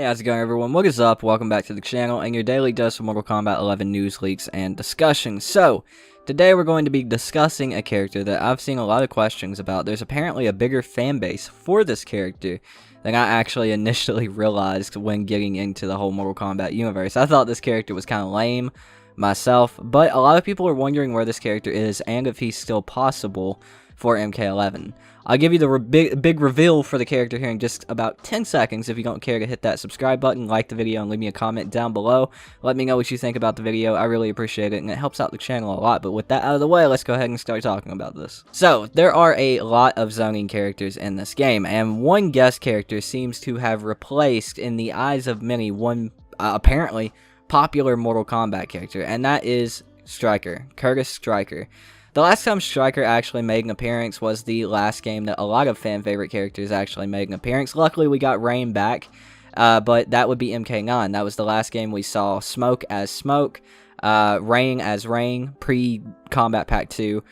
Hey, how's it going, everyone? What is up? Welcome back to the channel and your daily dose of Mortal Kombat 11 news, leaks, and discussion. So, today we're going to be discussing a character that I've seen a lot of questions about. There's apparently a bigger fan base for this character than I actually initially realized when getting into the whole Mortal Kombat universe. I thought this character was kind of lame myself, but a lot of people are wondering where this character is and if he's still possible for MK11. I'll give you the big reveal for the character here in just about 10 seconds. If you don't care to hit that subscribe button, like the video, and leave me a comment down below. Let me know what you think about the video. I really appreciate it, and it helps out the channel a lot. But with that out of the way, let's go ahead and start talking about this. So, there are a lot of zoning characters in this game, and one guest character seems to have replaced, in the eyes of many, one apparently popular Mortal Kombat character, and that is Striker, Curtis Striker. The last time Striker actually made an appearance was the last game that a lot of fan favorite characters actually made an appearance. Luckily, we got Rain back, but that would be MK9. That was the last game we saw Smoke as Smoke, Rain as Rain, pre-Combat Pack 2,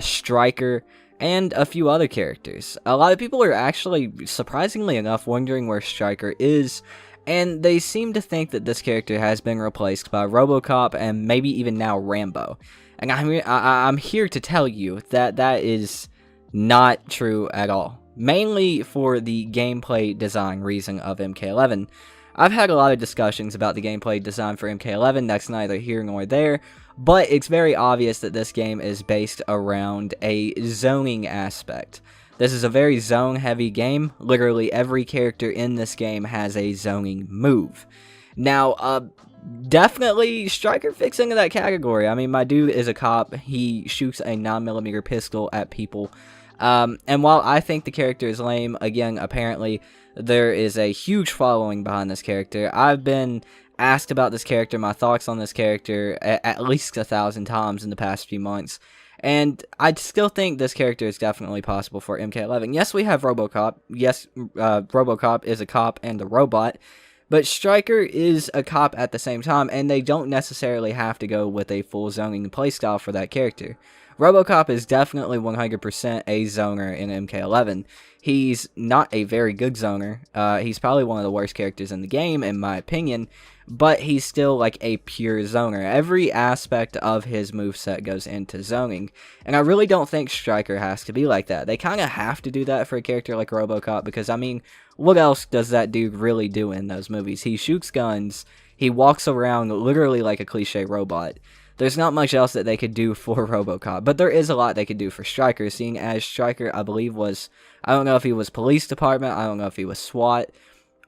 Striker, and a few other characters. A lot of people are actually, surprisingly enough, wondering where Striker is, and they seem to think that this character has been replaced by RoboCop and maybe even now Rambo. And I'm here to tell you that that is not true at all. Mainly for the gameplay design reason of MK11. I've had a lot of discussions about the gameplay design for MK11, that's neither here nor there, but it's very obvious that this game is based around a zoning aspect. This is a very zone-heavy game. Literally every character in this game has a zoning move. Now, definitely Striker fits into that category. I mean, my dude is a cop. He shoots a 9mm pistol at people. And while I think the character is lame, again, apparently there is a huge following behind this character. I've been asked about this character, my thoughts on this character, at least 1,000 times in the past few months. And I still think this character is definitely possible for MK11. Yes, we have RoboCop. Yes, RoboCop is a cop and a robot. But Striker is a cop at the same time, and they don't necessarily have to go with a full zoning playstyle for that character. RoboCop is definitely 100% a zoner in MK11. He's not a very good zoner. He's probably one of the worst characters in the game, in my opinion, but he's still like a pure zoner. Every aspect of his moveset goes into zoning, and I really don't think Striker has to be like that. They kind of have to do that for a character like RoboCop, because, I mean, what else does that dude really do in those movies? He shoots guns, he walks around literally like a cliche robot. There's not much else that they could do for RoboCop, but there is a lot they could do for Striker, seeing as Striker, I believe, was, I don't know if he was police department, I don't know if he was SWAT,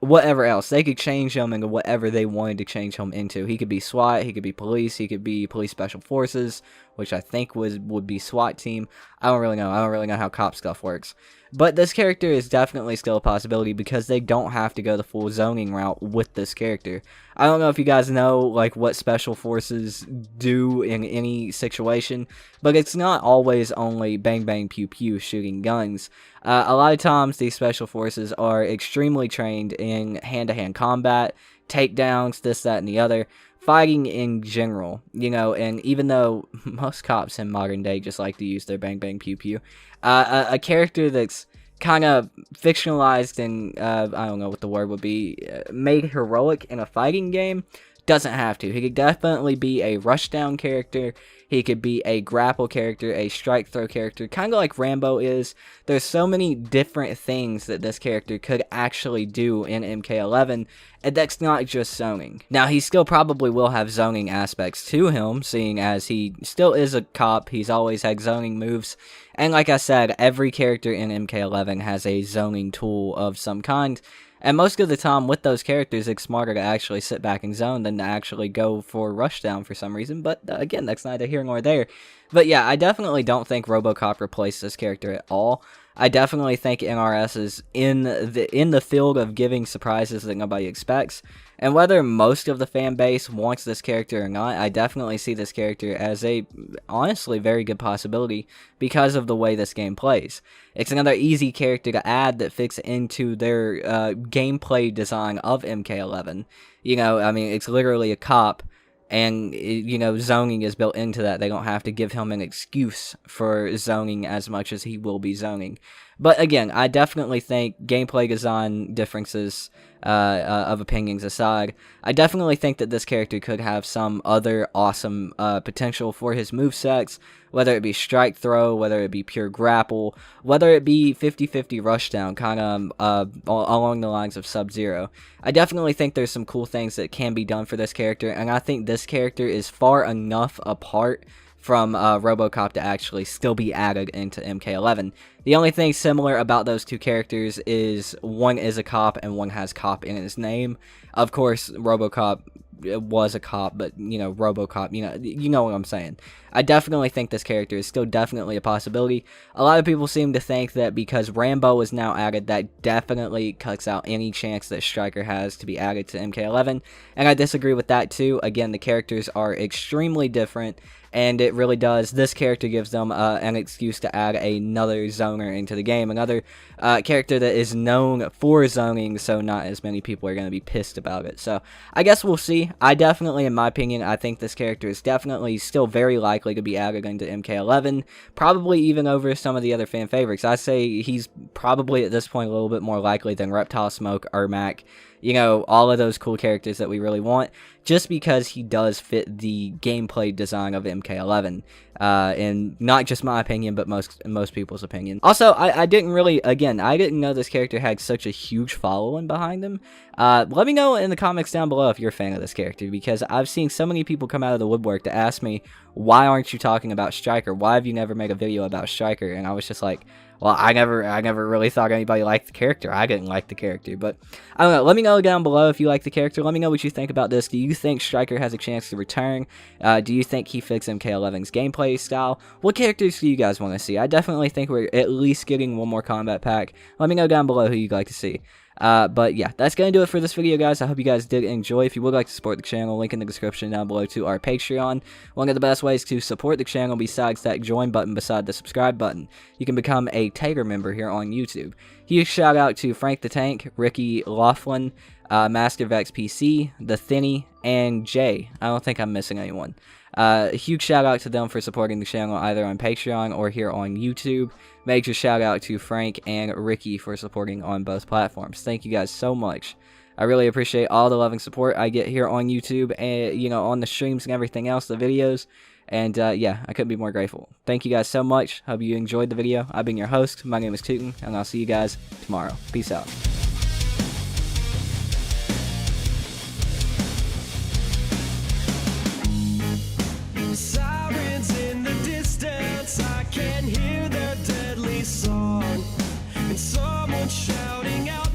whatever else. They could change him into whatever they wanted to change him into. He could be SWAT, he could be police, he could be police special forces, which I think would be SWAT team. I don't really know. I don't really know how cop stuff works. But this character is definitely still a possibility because they don't have to go the full zoning route with this character. I don't know if you guys know like what special forces do in any situation, but it's not always only bang bang pew pew shooting guns. A lot of times these special forces are extremely trained in hand-to-hand combat, takedowns, this, that, and the other. Fighting in general, you know, and even though most cops in modern day just like to use their bang bang pew pew, a character that's kind of fictionalized and, I don't know what the word would be, made heroic in a fighting game, doesn't have to. He could definitely be a rushdown character, he could be a grapple character, a strike throw character, kind of like Rambo is. There's so many different things that this character could actually do in MK11, and that's not just zoning. Now, he still probably will have zoning aspects to him, seeing as he still is a cop, he's always had zoning moves, and like I said, every character in MK11 has a zoning tool of some kind. And most of the time with those characters, it's smarter to actually sit back and zone than to actually go for rushdown for some reason. But again, that's neither here nor there. But yeah, I definitely don't think RoboCop replaced this character at all. I definitely think NRS is in the field of giving surprises that nobody expects. And whether most of the fan base wants this character or not, I definitely see this character as a, honestly, very good possibility because of the way this game plays. It's another easy character to add that fits into their gameplay design of MK11. You know, I mean, it's literally a cop, and, you know, zoning is built into that. They don't have to give him an excuse for zoning as much as he will be zoning. But again, I definitely think gameplay design differences of opinions aside, I definitely think that this character could have some other awesome potential for his movesets, whether it be strike throw, whether it be pure grapple, whether it be 50-50 rushdown, kind of along the lines of Sub-Zero. I definitely think there's some cool things that can be done for this character, and I think this character is far enough apart from RoboCop to actually still be added into MK11. The only thing similar about those two characters is one is a cop and one has cop in his name. Of course, RoboCop was a cop, but, you know, RoboCop, you know what I'm saying. I definitely think this character is still definitely a possibility. A lot of people seem to think that because Rambo is now added, that definitely cuts out any chance that Stryker has to be added to MK11, and I disagree with that too. Again, the characters are extremely different, and it really does, this character gives them an excuse to add another zoner into the game, another character that is known for zoning, so not as many people are going to be pissed about it. So I guess we'll see. I definitely, in my opinion, I think this character is definitely still very likely to be added into MK11, probably even over some of the other fan favorites. I say he's probably at this point a little bit more likely than Reptile Smoke, Ermac, you know, all of those cool characters that we really want, just because he does fit the gameplay design of MK11, in not just my opinion, but most people's opinion. Also, I didn't really, again, I didn't know this character had such a huge following behind him. Let me know in the comments down below if you're a fan of this character, because I've seen so many people come out of the woodwork to ask me, why aren't you talking about Stryker? Why have you never made a video about Stryker? And I was just like, well, I never really thought anybody liked the character. I didn't like the character, but I don't know. Let me know down below if you like the character. Let me know what you think about this. Do you think Stryker has a chance to return? Do you think he fits MK11's gameplay style? What characters do you guys want to see? I definitely think we're at least getting one more combat pack. Let me know down below who you'd like to see. But yeah, that's going to do it for this video, guys. I hope you guys did enjoy. If you would like to support the channel, link in the description down below to our Patreon. One of the best ways to support the channel besides that join button beside the subscribe button. You can become a Tater member here on YouTube. Huge shout out to Frank the Tank, Ricky Laughlin, Master Vex PC, The Thinny, and Jay. I don't think I'm missing anyone. A huge shout out to them for supporting the channel either on Patreon or here on YouTube. Major shout out to Frank and Ricky for supporting on both platforms. Thank you guys so much. I really appreciate all the love and support I get here on YouTube and, you know, on the streams and everything else, the videos. And yeah, I couldn't be more grateful. Thank you guys so much. Hope you enjoyed the video. I've been your host. My name is Tooten, and I'll see you guys tomorrow. Peace out. Sirens in the distance, I can hear their deadly song, and someone shouting out.